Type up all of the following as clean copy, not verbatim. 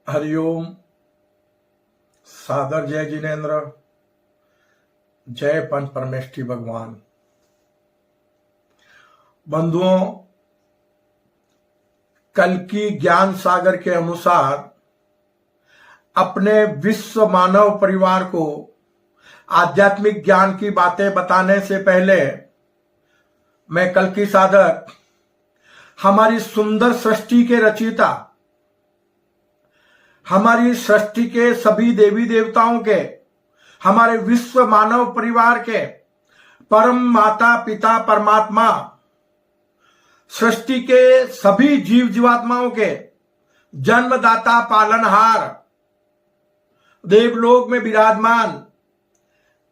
हरिओम। सादर जय जिनेन्द्र, जय पंच परमेष्ठी भगवान। बंधुओं, कल की ज्ञान सागर के अनुसार अपने विश्व मानव परिवार को आध्यात्मिक ज्ञान की बातें बताने से पहले मैं कल की साधक हमारी सुंदर सृष्टि के रचयिता, हमारी सृष्टि के सभी देवी देवताओं के, हमारे विश्व मानव परिवार के परम माता पिता परमात्मा, सृष्टि के सभी जीव जीवात्माओं के जन्मदाता पालनहार, देवलोक में विराजमान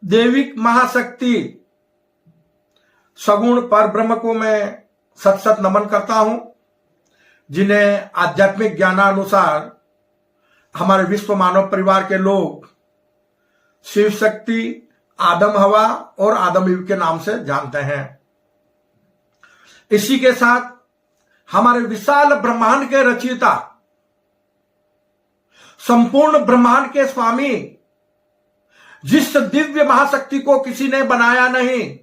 देविक महाशक्ति सगुण पर ब्रह्म को मैं सत सत नमन करता हूं, जिन्हें आध्यात्मिक ज्ञानानुसार हमारे विश्व मानव परिवार के लोग शिव शक्ति, आदम हवा और आदम ईव के नाम से जानते हैं। इसी के साथ हमारे विशाल ब्रह्मांड के रचयिता, संपूर्ण ब्रह्मांड के स्वामी, जिस दिव्य महाशक्ति को किसी ने बनाया नहीं,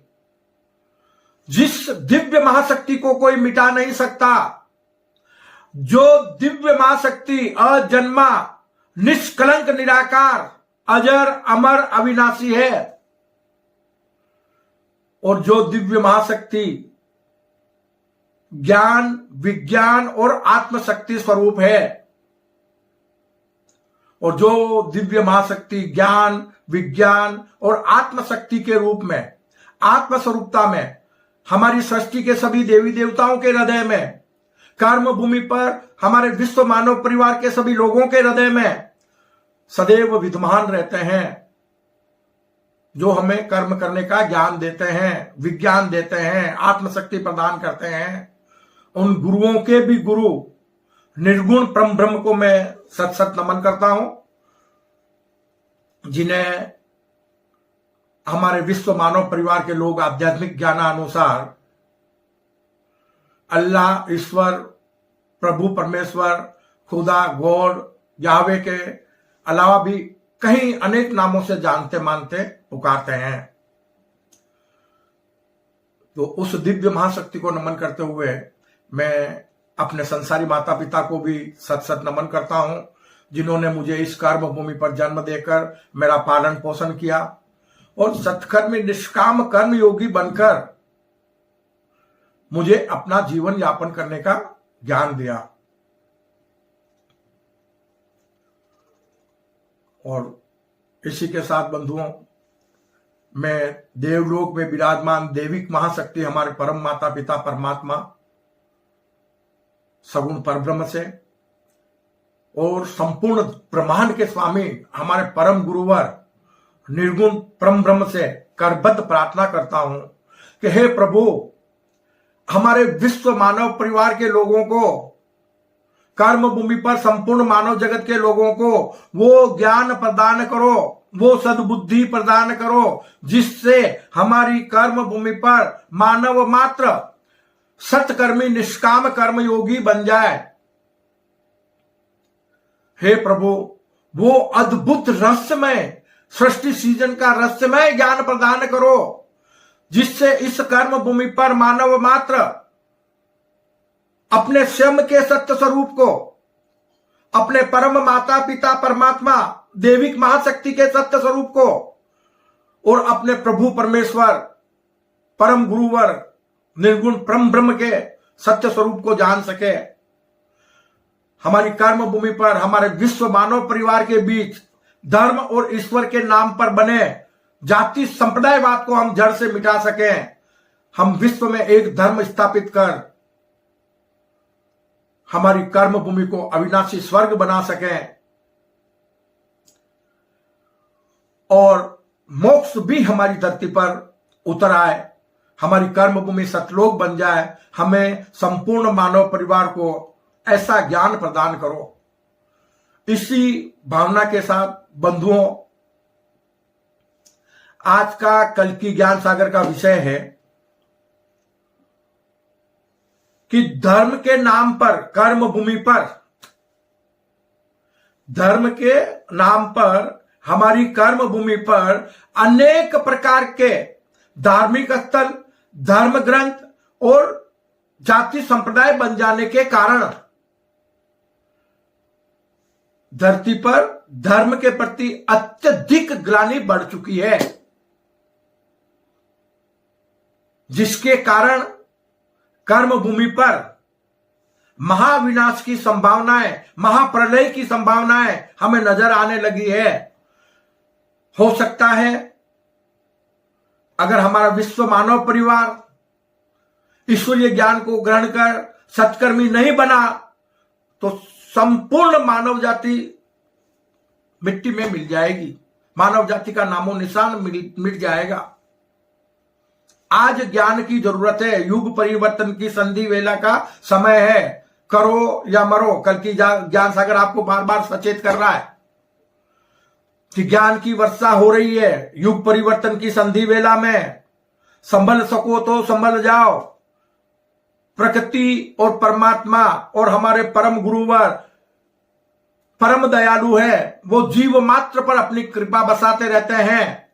जिस दिव्य महाशक्ति को कोई मिटा नहीं सकता, जो दिव्य महाशक्ति अजन्मा, निष्कलंक, निराकार, अजर, अमर, अविनाशी है, और जो दिव्य महाशक्ति ज्ञान, विज्ञान और आत्मशक्ति स्वरूप है, और जो दिव्य महाशक्ति ज्ञान, विज्ञान और आत्मशक्ति के रूप में, आत्मस्वरूपता में हमारी सृष्टि के सभी देवी देवताओं के हृदय में, कर्म भूमि पर हमारे विश्व मानव परिवार के सभी लोगों के हृदय में सदैव विद्यमान रहते हैं, जो हमें कर्म करने का ज्ञान देते हैं, विज्ञान देते हैं, आत्मशक्ति प्रदान करते हैं। उन गुरुओं के भी गुरु निर्गुण परम ब्रह्म को मैं सत सत नमन करता हूं, जिन्हें हमारे विश्व मानव परिवार के लोग आध्यात्मिक ज्ञानानुसार अल्लाह, ईश्वर, प्रभु परमेश्वर, खुदा, गॉड, याहवे के अलावा भी कहीं अनेक नामों से जानते मानते पुकारते हैं। तो उस दिव्य महाशक्ति को नमन करते हुए मैं अपने संसारी माता पिता को भी सत सत नमन करता हूं, जिन्होंने मुझे इस कर्म भूमि पर जन्म देकर मेरा पालन पोषण किया और सत्कर्मी निष्काम कर्म योगी बनकर मुझे अपना जीवन यापन करने का ज्ञान दिया। और इसी के साथ बंधुओं, मैं देवलोक में विराजमान देविक महाशक्ति, हमारे परम माता पिता परमात्मा, सगुण परब्रह्म से और संपूर्ण ब्रह्मांड के स्वामी हमारे परम गुरुवर निर्गुण परम ब्रह्म से करबद्ध प्रार्थना करता हूं कि हे प्रभु, हमारे विश्व मानव परिवार के लोगों को, कर्म भूमि पर संपूर्ण मानव जगत के लोगों को वो ज्ञान प्रदान करो, वो सद्बुद्धि प्रदान करो, जिससे हमारी कर्म भूमि पर मानव मात्र सत्कर्मी निष्काम कर्म योगी बन जाए। हे प्रभु, वो अद्भुत रहस्यमय सृष्टि सीजन का रहस्यमय ज्ञान प्रदान करो, जिससे इस कर्म भूमि पर मानव मात्र अपने स्वयं के सत्य स्वरूप को, अपने परम माता पिता परमात्मा देविक महाशक्ति के सत्य स्वरूप को, और अपने प्रभु परमेश्वर परम गुरुवर निर्गुण परम ब्रह्म के सत्य स्वरूप को जान सके। हमारी कर्म भूमि पर हमारे विश्व मानव परिवार के बीच धर्म और ईश्वर के नाम पर बने जाति संप्रदायवाद को हम जड़ से मिटा सकें। हम विश्व में एक धर्म स्थापित कर हमारी कर्म भूमि को अविनाशी स्वर्ग बना सकें और मोक्ष भी हमारी धरती पर उतर आए, हमारी कर्म भूमि सतलोक बन जाए। हमें संपूर्ण मानव परिवार को ऐसा ज्ञान प्रदान करो। इसी भावना के साथ बंधुओं, आज का कल की ज्ञान सागर का विषय है कि धर्म के नाम पर कर्म भूमि पर, धर्म के नाम पर हमारी कर्म भूमि पर अनेक प्रकार के धार्मिक स्थल, धर्म ग्रंथ और जाति संप्रदाय बन जाने के कारण धरती पर धर्म के प्रति अत्यधिक ग्लानि बढ़ चुकी है, जिसके कारण कर्म भूमि पर महाविनाश की संभावनाएं, महाप्रलय की संभावनाएं हमें नजर आने लगी है। हो सकता है अगर हमारा विश्व मानव परिवार ईश्वरीय ज्ञान को ग्रहण कर सत्कर्मी नहीं बना तो संपूर्ण मानव जाति मिट्टी में मिल जाएगी, मानव जाति का नामो निशान मिट जाएगा। आज ज्ञान की जरूरत है, युग परिवर्तन की संधि वेला का समय है। करो या मरो, कल की ज्ञान सागर आपको बार बार सचेत कर रहा है कि ज्ञान की वर्षा हो रही है। युग परिवर्तन की संधि वेला में संभल सको तो संभल जाओ। प्रकृति और परमात्मा और हमारे परम गुरुवर परम दयालु है, वो जीव मात्र पर अपनी कृपा बसाते रहते हैं।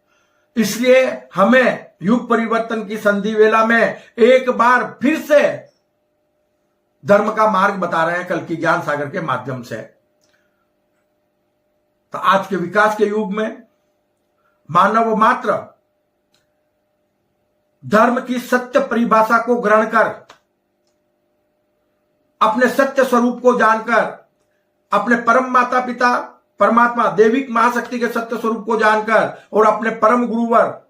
इसलिए हमें युग परिवर्तन की संधि वेला में एक बार फिर से धर्म का मार्ग बता रहे हैं कल की ज्ञान सागर के माध्यम से। तो आज के विकास के युग में मानव मात्र धर्म की सत्य परिभाषा को ग्रहण कर, अपने सत्य स्वरूप को जानकर, अपने परम माता पिता परमात्मा दैविक महाशक्ति के सत्य स्वरूप को जानकर और अपने परम गुरुवर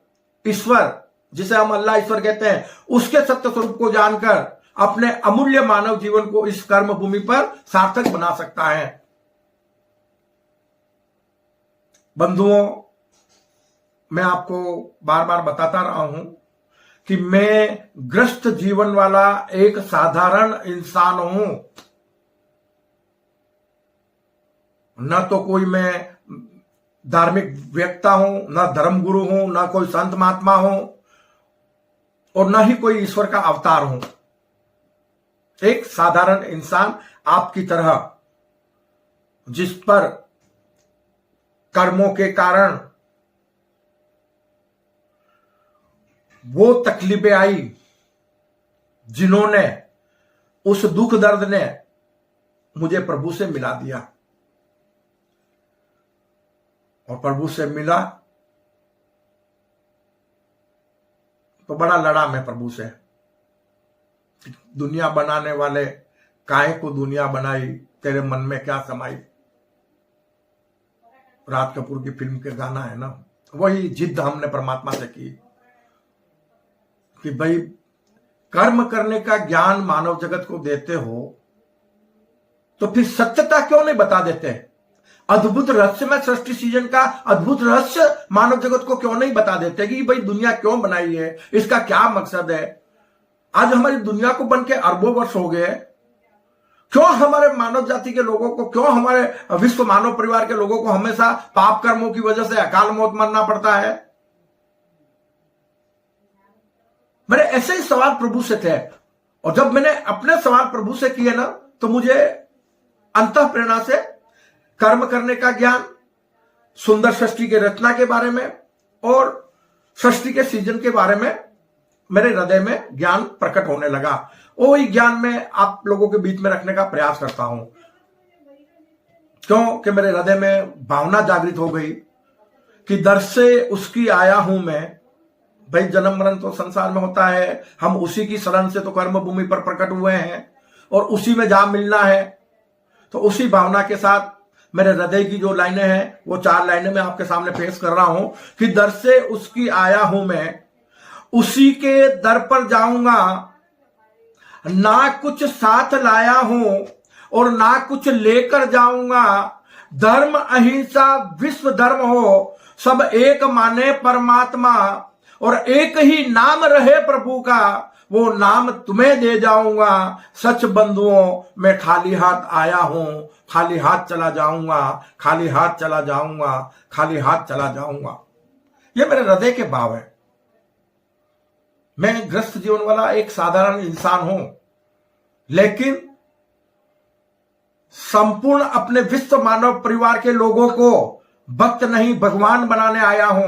ईश्वर, जिसे हम अल्लाह ईश्वर कहते हैं, उसके सत्य स्वरूप को जानकर अपने अमूल्य मानव जीवन को इस कर्म भूमि पर सार्थक बना सकता है। बंधुओं, मैं आपको बार बार बताता रहा हूं कि मैं ग्रस्त जीवन वाला एक साधारण इंसान हूं। न तो कोई मैं धार्मिक व्यक्ता हूं, न धर्मगुरु हूं, न कोई संत महात्मा हूं और न ही कोई ईश्वर का अवतार हूं। एक साधारण इंसान आपकी तरह, जिस पर कर्मों के कारण वो तकलीफें आई, जिन्होंने उस दुख दर्द ने मुझे प्रभु से मिला दिया और प्रभु से मिला तो बड़ा लड़ा मैं प्रभु से। दुनिया बनाने वाले, काहे को दुनिया बनाई, तेरे मन में क्या समाई। राज कपूर की फिल्म के गाना है ना, वही जिद हमने परमात्मा से की कि भाई कर्म करने का ज्ञान मानव जगत को देते हो तो फिर सत्यता क्यों नहीं बता देते? अद्भुत रहस्य में सृष्टि सृजन का अद्भुत रहस्य मानव जगत को क्यों नहीं बता देते कि भाई दुनिया क्यों बनाई है, इसका क्या मकसद है। आज हमारी दुनिया को बन के अरबों वर्ष हो गए, क्यों हमारे मानव जाति के लोगों को, क्यों हमारे विश्व मानव परिवार के लोगों को हमेशा पाप कर्मों की वजह से अकाल मौत मरना पड़ता है? मेरे ऐसे ही सवाल प्रभु से थे और जब मैंने अपने सवाल प्रभु से किए ना तो मुझे अंतः प्रेरणा से कर्म करने का ज्ञान, सुंदर सृष्टि के रचना के बारे में और सृष्टि के सृजन के बारे में मेरे हृदय में ज्ञान प्रकट होने लगा। वही ज्ञान में आप लोगों के बीच में रखने का प्रयास करता हूं, क्योंकि मेरे हृदय में भावना जागृत हो गई कि दर से उसकी आया हूं मैं। भाई जन्म मरण तो संसार में होता है, हम उसी की शरण से तो कर्म भूमि पर प्रकट हुए हैं और उसी में जा मिलना है। तो उसी भावना के साथ मेरे हृदय की जो लाइनें हैं वो 4 लाइनें मैं आपके सामने पेश कर रहा हूं कि दर से उसकी आया हूं मैं, उसी के दर पर जाऊंगा, ना कुछ साथ लाया हूं और ना कुछ लेकर जाऊंगा। धर्म अहिंसा विश्व धर्म हो, सब एक माने परमात्मा, और एक ही नाम रहे प्रभु का, वो नाम तुम्हें दे जाऊंगा। सच बंधुओं मैं खाली हाथ आया हूं, खाली हाथ चला जाऊंगा, खाली हाथ चला जाऊंगा, खाली हाथ चला जाऊंगा। ये मेरे हृदय के भाव है। मैं ग्रस्त जीवन वाला एक साधारण इंसान हूं, लेकिन संपूर्ण अपने विश्व मानव परिवार के लोगों को भक्त नहीं भगवान बनाने आया हूं।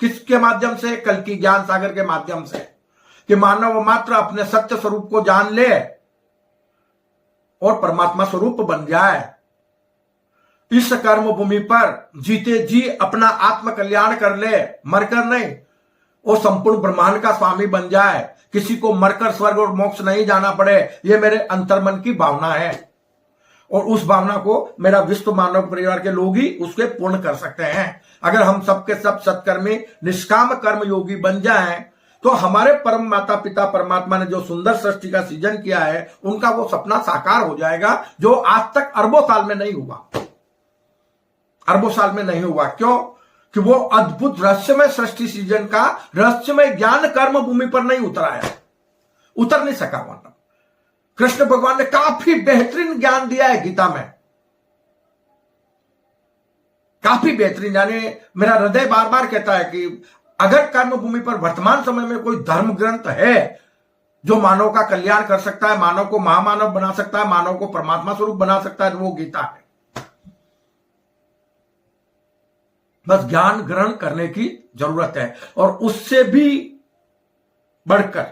किसके माध्यम से? कल की ज्ञान सागर के माध्यम से, कि मानव मात्र अपने सत्य स्वरूप को जान ले और परमात्मा स्वरूप बन जाए। इस कर्म भूमि पर जीते जी अपना आत्म कल्याण कर ले, मरकर नहीं, और संपूर्ण ब्रह्मांड का स्वामी बन जाए। किसी को मरकर स्वर्ग और मोक्ष नहीं जाना पड़े, यह मेरे अंतर्मन की भावना है। और उस भावना को मेरा विश्व मानव परिवार के लोग ही उसके पूर्ण कर सकते हैं। अगर हम सबके सब सत्कर्मी निष्काम कर्म योगी बन जाएं, तो हमारे परम माता पिता परमात्मा ने जो सुंदर सृष्टि का सृजन किया है, उनका वो सपना साकार हो जाएगा, जो आज तक अरबों साल में नहीं हुआ। अरबों साल में नहीं हुआ। क्यों? कि वो अद्भुत रहस्यमय सृष्टि सृजन का रहस्यमय ज्ञान कर्म भूमि पर नहीं उतरा है, उतर नहीं सका। मतलब कृष्ण भगवान ने काफी बेहतरीन ज्ञान दिया है गीता में, काफी बेहतरीन। यानी मेरा हृदय बार बार कहता है कि अगर कर्म भूमि पर वर्तमान समय में कोई धर्म ग्रंथ है जो मानव का कल्याण कर सकता है, मानव को महामानव बना सकता है, मानव को परमात्मा स्वरूप बना सकता है, तो वो गीता है। बस ज्ञान ग्रहण करने की जरूरत है। और उससे भी बढ़कर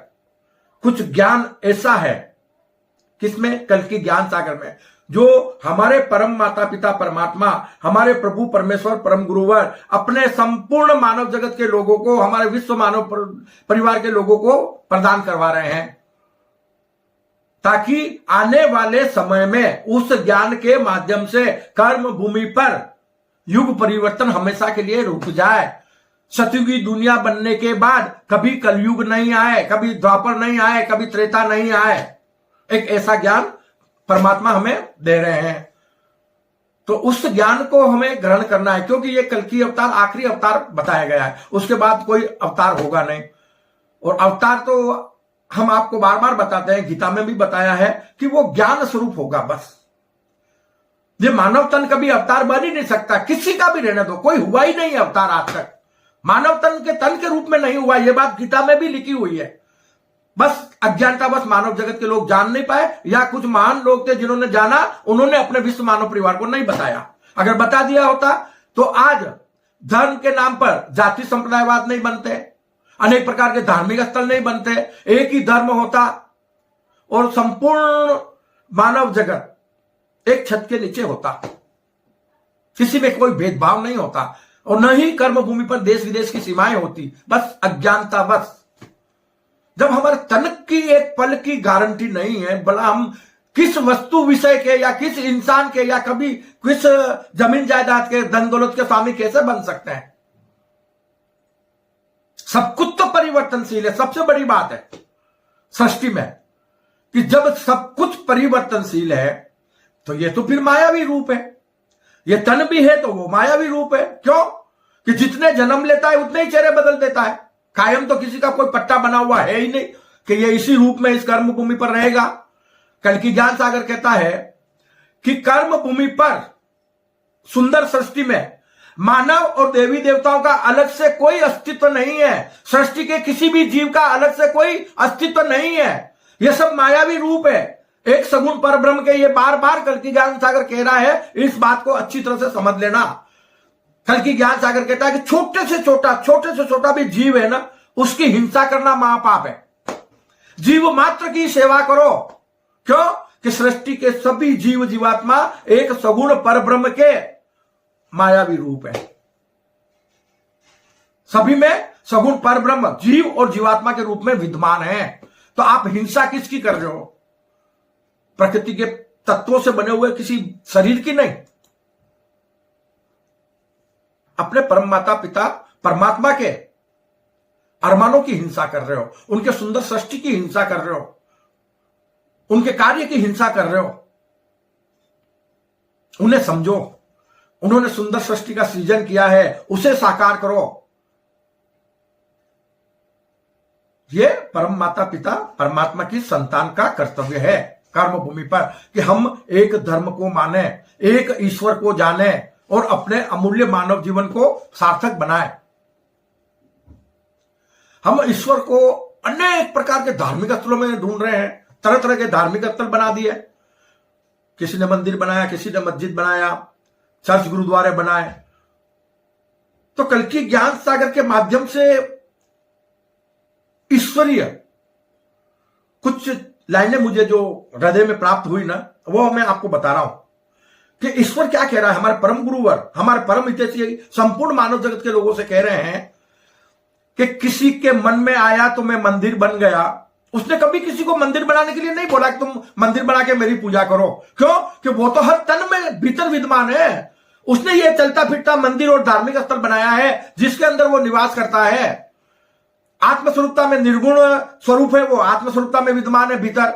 कुछ ज्ञान ऐसा है, किसमें? कल की ज्ञान सागर में, जो हमारे परम माता पिता परमात्मा, हमारे प्रभु परमेश्वर परम गुरुवर अपने संपूर्ण मानव जगत के लोगों को, हमारे विश्व मानव परिवार के लोगों को प्रदान करवा रहे हैं, ताकि आने वाले समय में उस ज्ञान के माध्यम से कर्म भूमि पर युग परिवर्तन हमेशा के लिए रुक जाए। सतयुगी दुनिया बनने के बाद कभी कलयुग नहीं आए, कभी द्वापर नहीं आए, कभी त्रेता नहीं आए। एक ऐसा ज्ञान परमात्मा हमें दे रहे हैं, तो उस ज्ञान को हमें ग्रहण करना है, क्योंकि ये कल की अवतार आखिरी अवतार बताया गया है, उसके बाद कोई अवतार होगा नहीं। और अवतार तो हम आपको बार बार बताते हैं, गीता में भी बताया है कि वो ज्ञान स्वरूप होगा। बस ये मानव तन कभी अवतार बन ही नहीं सकता, किसी का भी रहने दो, कोई हुआ ही नहीं अवतार आज तक, मानव तन के रूप में नहीं हुआ। ये बात गीता में भी लिखी हुई है। बस अज्ञानता बस मानव जगत के लोग जान नहीं पाए, या कुछ महान लोग थे जिन्होंने जाना, उन्होंने अपने विश्व मानव परिवार को नहीं बताया। अगर बता दिया होता तो आज धर्म के नाम पर जाति संप्रदायवाद नहीं बनते, अनेक प्रकार के धार्मिक स्थल नहीं बनते, एक ही धर्म होता और संपूर्ण मानव जगत एक छत के नीचे होता, किसी में कोई भेदभाव नहीं होता, और न ही कर्म भूमि पर देश विदेश की सीमाएं होती। बस अज्ञानता। बस जब हमारे तन की एक पल की गारंटी नहीं है, भला हम किस वस्तु विषय के या किस इंसान के या कभी किस जमीन जायदाद के धन दौलत के स्वामी कैसे बन सकते हैं? सब कुछ तो परिवर्तनशील है। सबसे बड़ी बात है सृष्टि में कि जब सब कुछ परिवर्तनशील है, तो ये तो फिर मायावी रूप है। ये तन भी है तो वो मायावी रूप है। क्यों? कि जितने जन्म लेता है उतने ही चेहरे बदल देता है। कायम तो किसी का कोई पट्टा बना हुआ है ही नहीं कि ये इसी रूप में इस कर्म भूमि पर रहेगा। कल की ज्ञान सागर कहता है कि कर्म भूमि पर सुंदर सृष्टि में मानव और देवी देवताओं का अलग से कोई अस्तित्व नहीं है। सृष्टि के किसी भी जीव का अलग से कोई अस्तित्व नहीं है। यह सब मायावी रूप है। एक सगुण परब्रह्म के ये बार बार कल की ज्ञान सागर कह रहा है। इस बात को अच्छी तरह से समझ लेना। कल की ज्ञान सागर कहता है कि छोटे से छोटा भी जीव है ना, उसकी हिंसा करना महापाप है। जीव मात्र की सेवा करो। क्यों? कि सृष्टि के सभी जीव जीवात्मा एक सगुण परब्रह्म के मायावी रूप है। सभी में सगुण परब्रह्म जीव और जीवात्मा के रूप में विद्यमान है। तो आप हिंसा किसकी कर रहे हो? प्रकृति के तत्वों से बने हुए किसी शरीर की नहीं, अपने परम माता पिता परमात्मा के अरमानों की हिंसा कर रहे हो, उनके सुंदर सृष्टि की हिंसा कर रहे हो, उनके कार्य की हिंसा कर रहे हो। उन्हें समझो, उन्होंने सुंदर सृष्टि का सृजन किया है, उसे साकार करो। यह परम माता पिता परमात्मा की संतान का कर्तव्य है कर्म भूमि पर, कि हम एक धर्म को माने, एक ईश्वर को जाने और अपने अमूल्य मानव जीवन को सार्थक बनाए। हम ईश्वर को अनेक प्रकार के धार्मिक स्थलों में ढूंढ रहे हैं, तरह तरह के धार्मिक स्थल बना दिए। किसी ने मंदिर बनाया, किसी ने मस्जिद बनाया, चर्च गुरुद्वारे बनाए। तो कल की ज्ञान सागर के माध्यम से ईश्वरीय कुछ लाइनें मुझे जो हृदय में प्राप्त हुई ना, वो मैं आपको बता रहा हूं कि ईश्वर क्या कह रहा है। हमारे परम गुरुवर, हमारे परम हितैषी संपूर्ण मानव जगत के लोगों से कह रहे हैं कि किसी के मन में आया तो मैं मंदिर बन गया। उसने कभी किसी को मंदिर बनाने के लिए नहीं बोला कि तुम मंदिर बना के मेरी पूजा करो। क्यों? कि वो तो हर तन में भीतर विद्यमान है। उसने ये चलता फिरता मंदिर और धार्मिक स्थल बनाया है जिसके अंदर वो निवास करता है। आत्मस्वरूपता में निर्गुण स्वरूप है, वो आत्मस्वरूपता में विद्यमान है भीतर,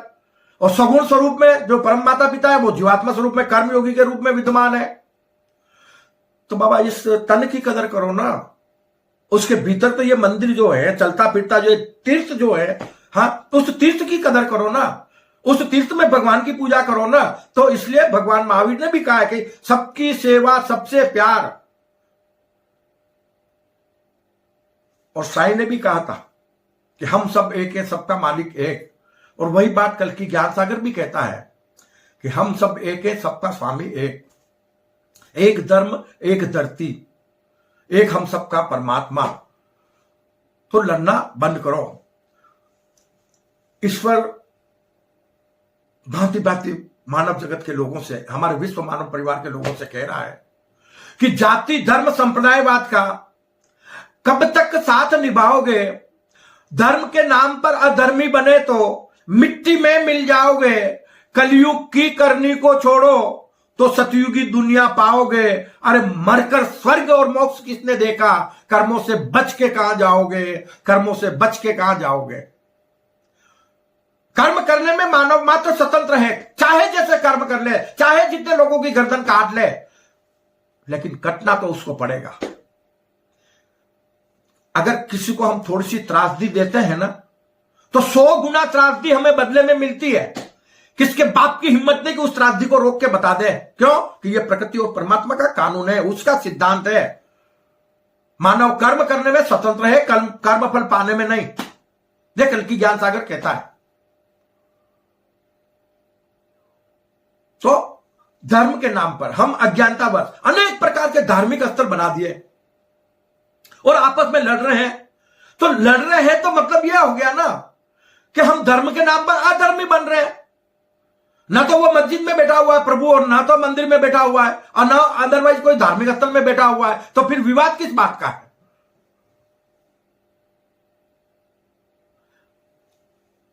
और सगुण स्वरूप में जो परम माता पिता है वो जीवात्मा स्वरूप में कर्मयोगी के रूप में विद्यमान है। तो बाबा इस तन की कदर करो ना, उसके भीतर तो ये मंदिर जो है, चलता फिरता जो तीर्थ जो है, हाँ, तो उस तीर्थ की कदर करो ना, उस तीर्थ में भगवान की पूजा करो ना। तो इसलिए भगवान महावीर ने भी कहा है कि सबकी सेवा सबसे प्यार। और साईं ने भी कहा था कि हम सब एक है, सबका मालिक एक। और वही बात कल की ज्ञान सागर भी कहता है कि हम सब एक है, सबका स्वामी एक, एक धर्म एक धरती, एक हम सबका परमात्मा। तो लड़ना बंद करो। ईश्वर भांति भांति मानव जगत के लोगों से, हमारे विश्व मानव परिवार के लोगों से कह रहा है कि जाति धर्म संप्रदायवाद का कब तक साथ निभाओगे? धर्म के नाम पर अधर्मी बने तो मिट्टी में मिल जाओगे। कलयुग की करनी को छोड़ो तो सतयुगी दुनिया पाओगे। अरे मरकर स्वर्ग और मोक्ष किसने देखा? कर्मों से बच के कहां जाओगे? कर्मों से बच के कहां जाओगे? कर्म करने में मानव मात्र स्वतंत्र है, चाहे जैसे कर्म कर ले, चाहे जितने लोगों की गर्दन काट ले, लेकिन कटना तो उसको पड़ेगा। अगर किसी को हम थोड़ी सी त्रासदी देते हैं ना, तो 100 गुना त्रासदी हमें बदले में मिलती है। किसके बाप की हिम्मत नहीं कि उस त्रासदी को रोक के बता दे? क्यों? कि यह प्रकृति और परमात्मा का कानून है, उसका सिद्धांत है। मानव कर्म करने में स्वतंत्र है, कर्म फल पाने में नहीं। ये कल की ज्ञान सागर कहता है। तो धर्म के नाम पर हम अज्ञानतावश अनेक प्रकार के धार्मिक स्थल बना दिए और आपस में लड़ रहे हैं। तो लड़ रहे हैं तो मतलब यह हो गया ना कि हम धर्म के नाम पर अधर्मी बन रहे हैं। ना तो वो मस्जिद में बैठा हुआ है प्रभु, और ना तो मंदिर में बैठा हुआ है, और ना अदरवाइज कोई धार्मिक स्थल में बैठा हुआ है। तो फिर विवाद किस बात का है?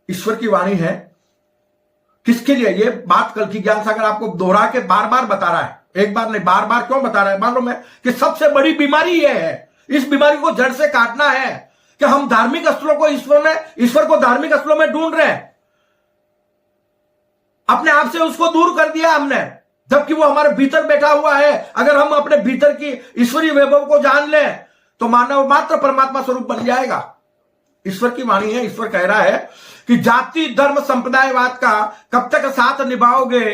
ईश्वर की वाणी है किसके लिए? ये बात कल की ज्ञान सागर आपको दोहरा के बार बार बता रहा है। एक बार नहीं, बार बार क्यों बता रहा है मालूम है? कि सबसे बड़ी बीमारी यह है, इस बीमारी को जड़ से काटना है कि हम धार्मिक स्थलों को ईश्वर को धार्मिक स्थलों में ढूंढ रहे हैं। अपने आप से उसको दूर कर दिया हमने, जबकि वो हमारे भीतर बैठा हुआ है। अगर हम अपने भीतर की ईश्वरीय वैभव को जान लें तो मानव मात्र परमात्मा स्वरूप बन जाएगा। ईश्वर की वाणी है। ईश्वर कह रहा है कि जाति धर्म संप्रदायवाद का कब तक साथ निभाओगे?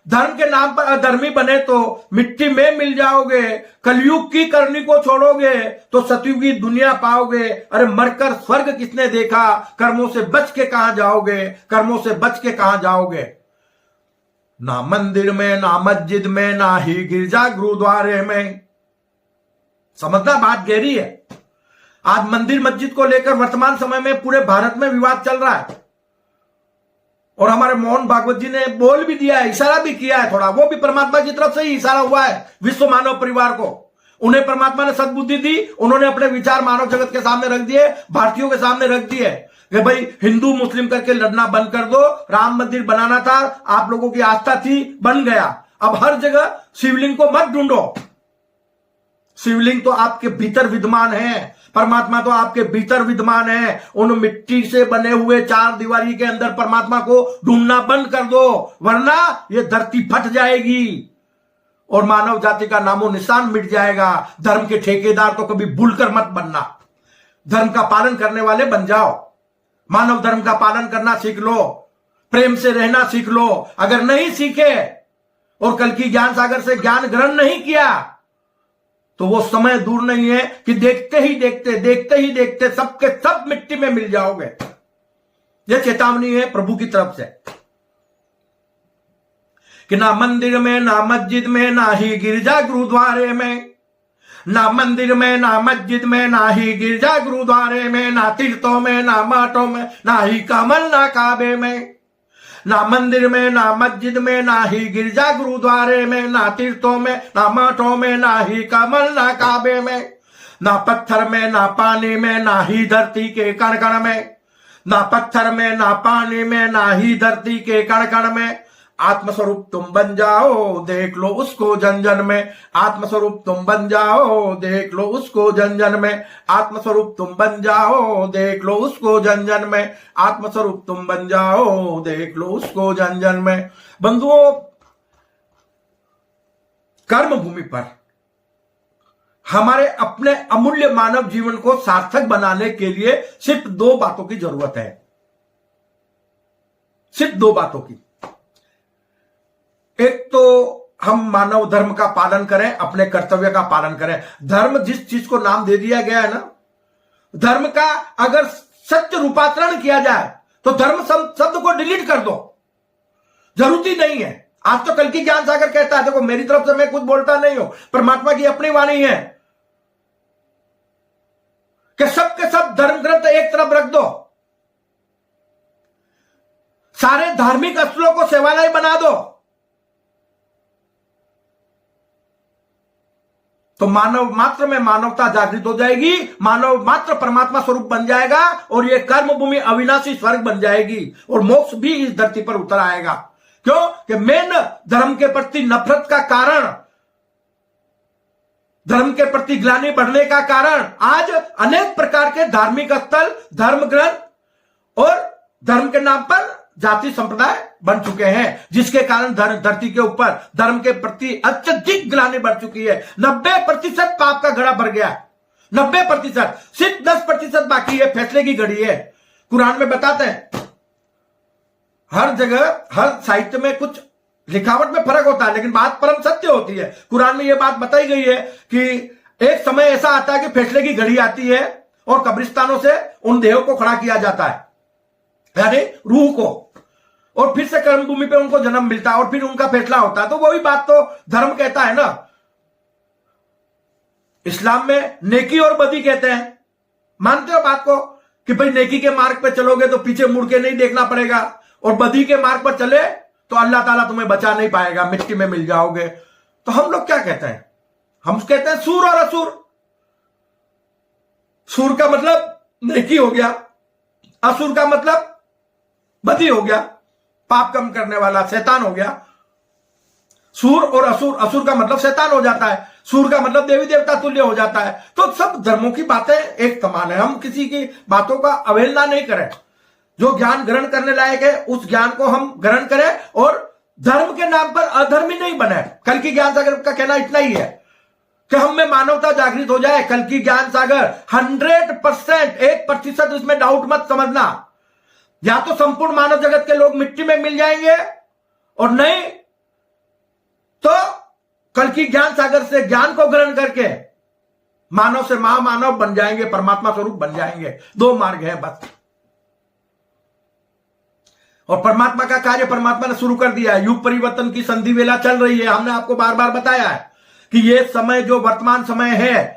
धर्म के नाम पर अधर्मी बने तो मिट्टी में मिल जाओगे। कलयुग की करनी को छोड़ोगे तो सतयुगी दुनिया पाओगे। अरे मरकर स्वर्ग किसने देखा? कर्मों से बच के कहां जाओगे? कर्मों से बच के कहां जाओगे? ना मंदिर में, ना मस्जिद में, ना ही गिरजा गुरुद्वारे में। समझना, बात गहरी है। आज मंदिर मस्जिद को लेकर वर्तमान समय में पूरे भारत में विवाद चल रहा है, और हमारे मोहन भागवत जी ने बोल भी दिया है, इशारा भी किया है थोड़ा। वो भी परमात्मा की तरफ से ही इशारा हुआ है विश्व मानव परिवार को। उन्हें परमात्मा ने सद्बुद्धि दी, उन्होंने अपने विचार मानव जगत के सामने रख दिए, भारतीयों के सामने रख दिए कि भाई हिंदू मुस्लिम करके लड़ना बंद कर दो, राम मंदिर बनाना था, आप लोगों की आस्था थी, बन गया। अब हर जगह शिवलिंग को मत ढूंढो, शिवलिंग तो आपके भीतर विद्यमान है, परमात्मा तो आपके भीतर विद्यमान है। उन मिट्टी से बने हुए चार दीवारी के अंदर परमात्मा को ढूंढना बंद कर दो, वरना यह धरती फट जाएगी और मानव जाति का नामो निशान मिट जाएगा। धर्म के ठेकेदार तो कभी भूलकर मत बनना, धर्म का पालन करने वाले बन जाओ। मानव धर्म का पालन करना सीख लो, प्रेम से रहना सीख लो। अगर नहीं सीखे और कल की ज्ञान सागर से ज्ञान ग्रहण नहीं किया तो वो समय दूर नहीं है कि देखते ही देखते सबके सब मिट्टी में मिल जाओगे। यह चेतावनी है प्रभु की तरफ से कि ना मंदिर में, ना मस्जिद में, ना ही गिरजा गुरुद्वारे में, ना मंदिर में, ना मस्जिद में, ना ही गिरजा गुरुद्वारे में, ना तीर्थों में, ना मठों में, ना ही कमल, ना काबे में, ना मंदिर में, ना मस्जिद में, ना ही गिरजा गुरुद्वारे में, ना तीर्थों में, ना मठों में, ना ही कमल, ना काबे में, ना पत्थर में, ना पानी में, ना ही धरती के कण कण में, ना पत्थर में, ना पानी में, ना ही धरती के कण कण में। आत्मस्वरूप तुम बन जाओ, देख लो उसको जन जन में। आत्मस्वरूप तुम बन जाओ, देख लो उसको जन जन में। आत्मस्वरूप तुम बन जाओ, देख लो उसको जन जन में। आत्मस्वरूप तुम बन जाओ, देख लो उसको जन जन में। बंधुओं, कर्म भूमि पर हमारे अपने अमूल्य मानव जीवन को सार्थक बनाने के लिए सिर्फ दो बातों की जरूरत है, सिर्फ दो बातों की। एक तो हम मानव धर्म का पालन करें, अपने कर्तव्य का पालन करें। धर्म जिस चीज को नाम दे दिया गया है ना, धर्म का अगर सत्य रूपांतरण किया जाए तो धर्म शब्द को डिलीट कर दो, जरूरती नहीं है। आज तो कल की ज्ञान सागर कहता है, देखो मेरी तरफ से मैं कुछ बोलता नहीं हूं, परमात्मा की अपनी वाणी है कि सब के सब धर्म ग्रंथ एक तरफ रख दो, सारे धार्मिक स्थलों को सेवालय बना दो, तो मानव मात्र में मानवता जागृत हो जाएगी, मानव मात्र परमात्मा स्वरूप बन जाएगा और यह कर्म भूमि अविनाशी स्वर्ग बन जाएगी और मोक्ष भी इस धरती पर उतर आएगा। क्यों? कि मेन धर्म के प्रति नफरत का कारण, धर्म के प्रति ग्लानि बढ़ने का कारण आज अनेक प्रकार के धार्मिक स्थल, धर्म ग्रंथ और धर्म के नाम पर जाति संप्रदाय बन चुके हैं, जिसके कारण धरती के ऊपर धर्म के प्रति अत्यधिक ग्लानि बढ़ चुकी है। 90% पाप का घड़ा भर गया, 90%, सिर्फ 10% बाकी है, फैसले की घड़ी है। कुरान में बताते हैं, हर जगह हर साहित्य में कुछ लिखावट में फर्क होता है, लेकिन बात परम सत्य होती है। कुरान में यह बात बताई गई है कि एक समय ऐसा आता है कि फैसले की घड़ी आती है और कब्रिस्तानों से उन देहों को खड़ा किया जाता है, यानी रूह को, और फिर से कर्म भूमि पे उनको जन्म मिलता है और फिर उनका फैसला होता है। तो वही बात तो धर्म कहता है ना। इस्लाम में नेकी और बदी कहते हैं, मानते हो बात को कि भाई नेकी के मार्ग पे चलोगे तो पीछे मुड़ के नहीं देखना पड़ेगा, और बदी के मार्ग पर चले तो अल्लाह ताला तुम्हें बचा नहीं पाएगा, मिट्टी में मिल जाओगे। तो हम लोग क्या कहते हैं? हम कहते हैं सूर और असुर। सूर का मतलब नेकी हो गया, असुर का मतलब बदी हो गया, पाप कम करने वाला शैतान हो गया। सूर और असुर, असुर का मतलब शैतान हो जाता है, सूर का मतलब देवी देवता तुल्य हो जाता है। तो सब धर्मों की बातें एक समान है, हम किसी की बातों का अवहेलना नहीं करें। जो ज्ञान ग्रहण करने लायक है उस ज्ञान को हम ग्रहण करें और धर्म के नाम पर अधर्मी नहीं बने। कल की ज्ञान सागर का कहना इतना ही है कि हम में मानवता जागृत हो जाए। कल की ज्ञान सागर 100%, 1% इसमें डाउट मत समझना। या तो संपूर्ण मानव जगत के लोग मिट्टी में मिल जाएंगे और नहीं तो कल की ज्ञान सागर से ज्ञान को ग्रहण करके मानव से महामानव बन जाएंगे, परमात्मा स्वरूप बन जाएंगे। दो मार्ग है बस, और परमात्मा का कार्य परमात्मा ने शुरू कर दिया है। युग परिवर्तन की संधि वेला चल रही है। हमने आपको बार बार बताया है कि यह समय जो वर्तमान समय है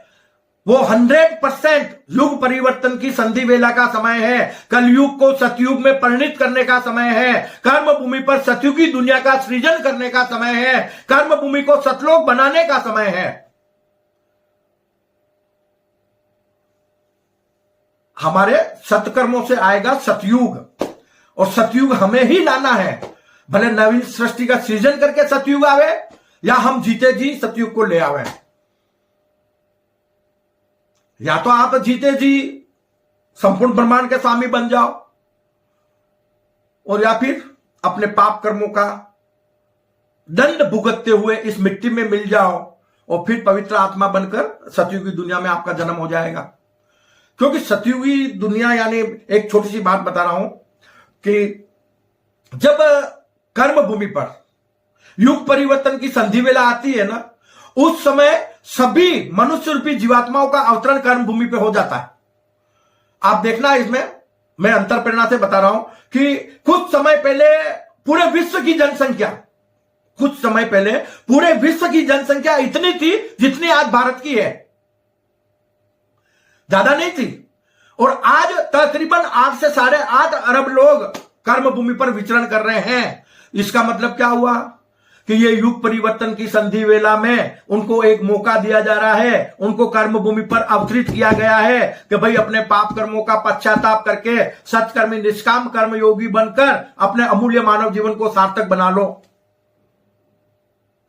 वो 100% युग परिवर्तन की संधि वेला का समय है। कलयुग को सतयुग में परिणित करने का समय है। कर्म भूमि पर सतयुगी दुनिया का सृजन करने का समय है। कर्म भूमि को सतलोक बनाने का समय है। हमारे सत्कर्मों से आएगा सतयुग, और सतयुग हमें ही लाना है। भले नवीन सृष्टि का सृजन करके सतयुग आवे या हम जीते जी सतयुग को ले आवे। या तो आप जीते जी संपूर्ण ब्रह्मांड के स्वामी बन जाओ, और या फिर अपने पाप कर्मों का दंड भुगतते हुए इस मिट्टी में मिल जाओ, और फिर पवित्र आत्मा बनकर सतयुगी दुनिया में आपका जन्म हो जाएगा। क्योंकि सतयुगी दुनिया, यानी एक छोटी सी बात बता रहा हूं कि जब कर्म भूमि पर युग परिवर्तन की संधि वेला आती है ना, उस समय सभी मनुष्य रूपी जीवात्माओं का अवतरण कर्म भूमि पे हो जाता है। आप देखना, इसमें मैं अंतर प्रेरणा से बता रहा हूं कि कुछ समय पहले पूरे विश्व की जनसंख्या इतनी थी जितनी आज भारत की है, ज्यादा नहीं थी। और आज तकरीबन 8 से 8.5 अरब लोग कर्म भूमि पर विचरण कर रहे हैं। इसका मतलब क्या हुआ कि ये युग परिवर्तन की संधि वेला में उनको एक मौका दिया जा रहा है, उनको कर्म भूमि पर अवतरित किया गया है कि भाई अपने पाप कर्मों का पश्चाताप करके सत्कर्मी निष्काम कर्म योगी बनकर अपने अमूल्य मानव जीवन को सार्थक बना लो।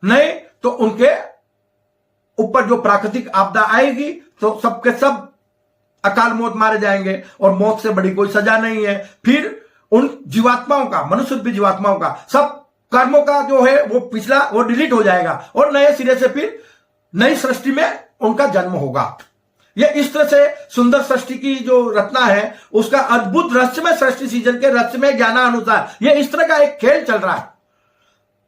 नहीं तो उनके ऊपर जो प्राकृतिक आपदा आएगी तो सबके सब अकाल मौत मारे जाएंगे, और मौत से बड़ी कोई सजा नहीं है। फिर उन जीवात्माओं का, मनुष्य रूपी जीवात्माओं का सब कर्मों का जो है वो पिछला वो डिलीट हो जाएगा, और नए सिरे से फिर नई सृष्टि में उनका जन्म होगा। ये इस तरह से सुंदर सृष्टि की जो रचना है उसका अद्भुत रहस्यमय सृष्टि सीजन के रहस्यमय ज्ञानानुसार ये इस तरह का एक खेल चल रहा है।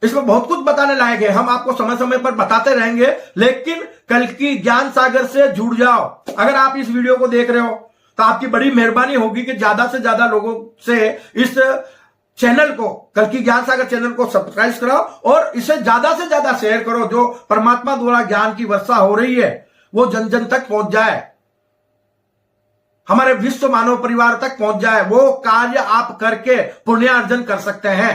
इसमें बहुत कुछ बताने लायक है, हम आपको समय समय पर बताते रहेंगे, लेकिन कल की ज्ञान सागर से जुड़ जाओ। अगर आप इस वीडियो को देख रहे हो तो आपकी बड़ी मेहरबानी होगी कि ज्यादा से ज्यादा लोगों से इस चैनल को, कल की ज्ञान सागर चैनल को सब्सक्राइब कराओ और इसे ज्यादा से ज्यादा शेयर करो। जो परमात्मा द्वारा ज्ञान की वर्षा हो रही है वो जन जन तक पहुंच जाए, हमारे विश्व मानव परिवार तक पहुंच जाए। वो कार्य आप करके पुण्यार्जन कर सकते हैं।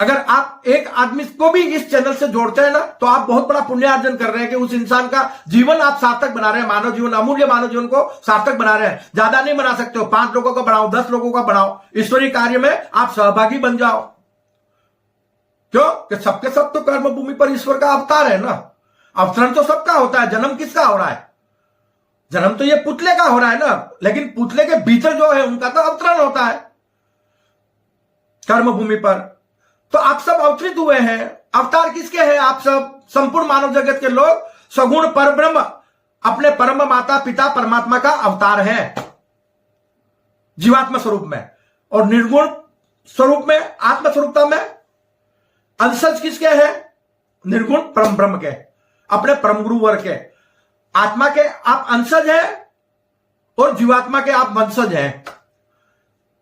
अगर आप एक आदमी को भी इस चैनल से जोड़ते हैं ना तो आप बहुत बड़ा पुण्यार्जन कर रहे हैं कि उस इंसान का जीवन आप सार्थक बना रहे हैं, मानव जीवन, अमूल्य मानव जीवन को सार्थक बना रहे हैं। ज्यादा नहीं बना सकते हो, 5 लोगों का बढ़ाओ, 10 लोगों का बढ़ाओ, ईश्वरीय कार्य में आप सहभागी बन जाओ। क्यों कि सबके सब तो कर्म भूमि पर ईश्वर का अवतार है ना। अवतरण तो सबका होता है, जन्म किसका हो रहा है? जन्म तो ये पुतले का हो रहा है ना, लेकिन पुतले के भीतर जो है उनका तो अवतरण होता है कर्म भूमि पर। तो आप सब अवतरित हुए हैं। अवतार किसके हैं? आप सब संपूर्ण मानव जगत के लोग सगुण परब्रह्म अपने परम माता पिता परमात्मा का अवतार है जीवात्मा स्वरूप में, और निर्गुण स्वरूप में, आत्म स्वरूपता में अंशज किसके हैं? निर्गुण परम ब्रह्म के, अपने परम गुरु वर के। आत्मा के आप अंशज हैं और जीवात्मा के आप वंशज हैं।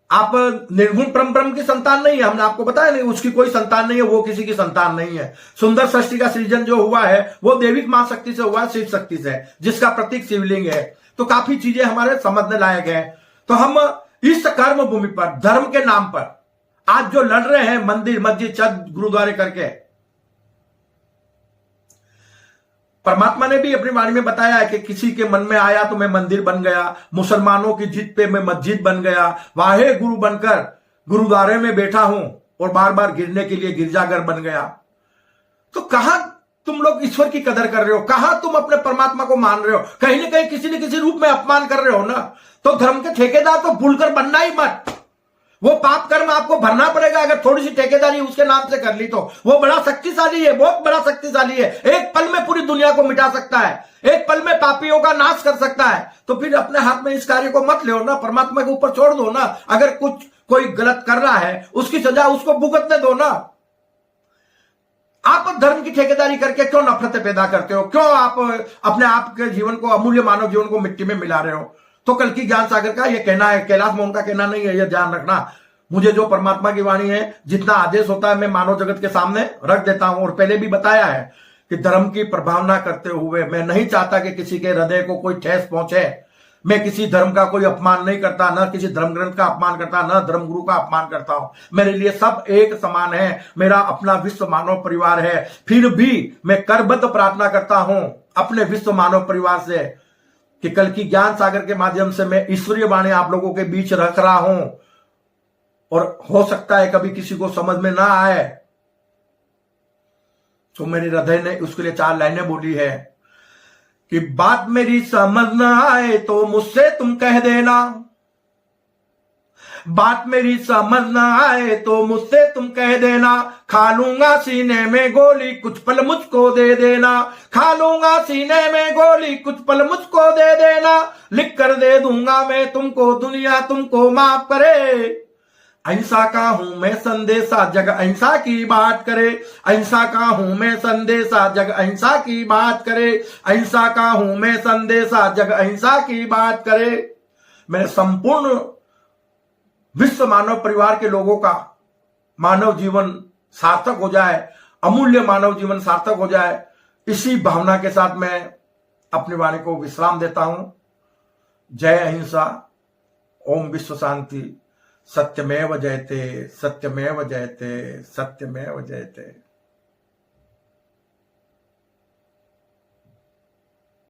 आप निर्गुण परम ब्रह्म की संतान नहीं है, हमने आपको बताया नहीं, उसकी कोई संतान नहीं है, वो किसी की संतान नहीं है। सुंदर सृष्टि का सृजन जो हुआ है वो देविक मां शक्ति से हुआ है, शिव शक्ति से, जिसका प्रतीक शिवलिंग है। तो काफी चीजें हमारे समझने लायक है। तो हम इस कर्म भूमि पर धर्म के नाम पर आज जो लड़ रहे हैं, मंदिर मस्जिद चर्च गुरुद्वारे करके, परमात्मा ने भी अपनी वाणी में बताया है कि किसी के मन में आया तो मैं मंदिर बन गया, मुसलमानों की जिद पे मैं मस्जिद बन गया, वाहे गुरु बनकर गुरुद्वारे में बैठा हूं और बार बार गिरने के लिए गिरजाघर बन गया। तो कहां तुम लोग ईश्वर की कदर कर रहे हो? कहां तुम अपने परमात्मा को मान रहे हो? कहीं ना कहीं किसी न किसी रूप में अपमान कर रहे हो ना। तो धर्म के ठेकेदार तो भूलकर बनना ही मत। वो पाप कर्म आपको भरना पड़ेगा। अगर थोड़ी सी ठेकेदारी उसके नाम से कर ली तो वो बड़ा शक्तिशाली है, बहुत बड़ा शक्तिशाली है। एक पल में पूरी दुनिया को मिटा सकता है, एक पल में पापियों का नाश कर सकता है। तो फिर अपने हाथ में इस कार्य को मत ले ना, परमात्मा के ऊपर छोड़ दो ना। अगर कोई गलत कर रहा है उसकी सजा उसको भुगतने दो ना। आप धर्म की ठेकेदारी करके क्यों नफरतें पैदा करते हो? क्यों आप अपने आप के जीवन को, अमूल्य मानव जीवन को मिट्टी में मिला रहे हो? तो कल की ज्ञान सागर का ये कहना है, कैलाश मोहन का कहना नहीं है, ये ध्यान रखना। मुझे जो परमात्मा की वाणी है, जितना आदेश होता है मैं मानव जगत के सामने रख देता हूं। और पहले भी बताया है कि धर्म की प्रभावना करते हुए मैं नहीं चाहता कि किसी के हृदय को कोई ठेस पहुंचे। मैं किसी धर्म का कोई अपमान नहीं करता, न किसी धर्म ग्रंथ का अपमान करता, न धर्म गुरु का अपमान करता हूं। मेरे लिए सब एक समान है, मेरा अपना विश्व मानव परिवार है। फिर भी मैं करबद्ध प्रार्थना करता हूं अपने विश्व मानव परिवार से कि कल की ज्ञान सागर के माध्यम से मैं ईश्वरीय वाणी आप लोगों के बीच रख रहा हूं, और हो सकता है कभी किसी को समझ में ना आए, तो मेरे हृदय ने उसके लिए 4 लाइनें बोली है कि बात मेरी समझ ना आए तो मुझसे तुम कह देना, बात मेरी समझ ना आए तो मुझसे तुम कह देना, खा लूंगा सीने में गोली कुछ पल मुझको दे देना, खा लूंगा सीने में गोली कुछ पल मुझको दे देना, लिख कर दे दूंगा मैं तुमको दुनिया तुमको माफ करे, अहिंसा का हूं मैं संदेशा जग अहिंसा की बात करे, अहिंसा का हूं मैं संदेशा जग अहिंसा की बात करे, अहिंसा का हूं मैं संदेशा जग अहिंसा की बात करे। मेरे संपूर्ण विश्व मानव परिवार के लोगों का मानव जीवन सार्थक हो जाए, अमूल्य मानव जीवन सार्थक हो जाए, इसी भावना के साथ मैं अपनी वाणी को विश्राम देता हूं। जय अहिंसा, ओम विश्व शांति, सत्यमेव जयते, सत्यमेव जयते, सत्यमेव जयते।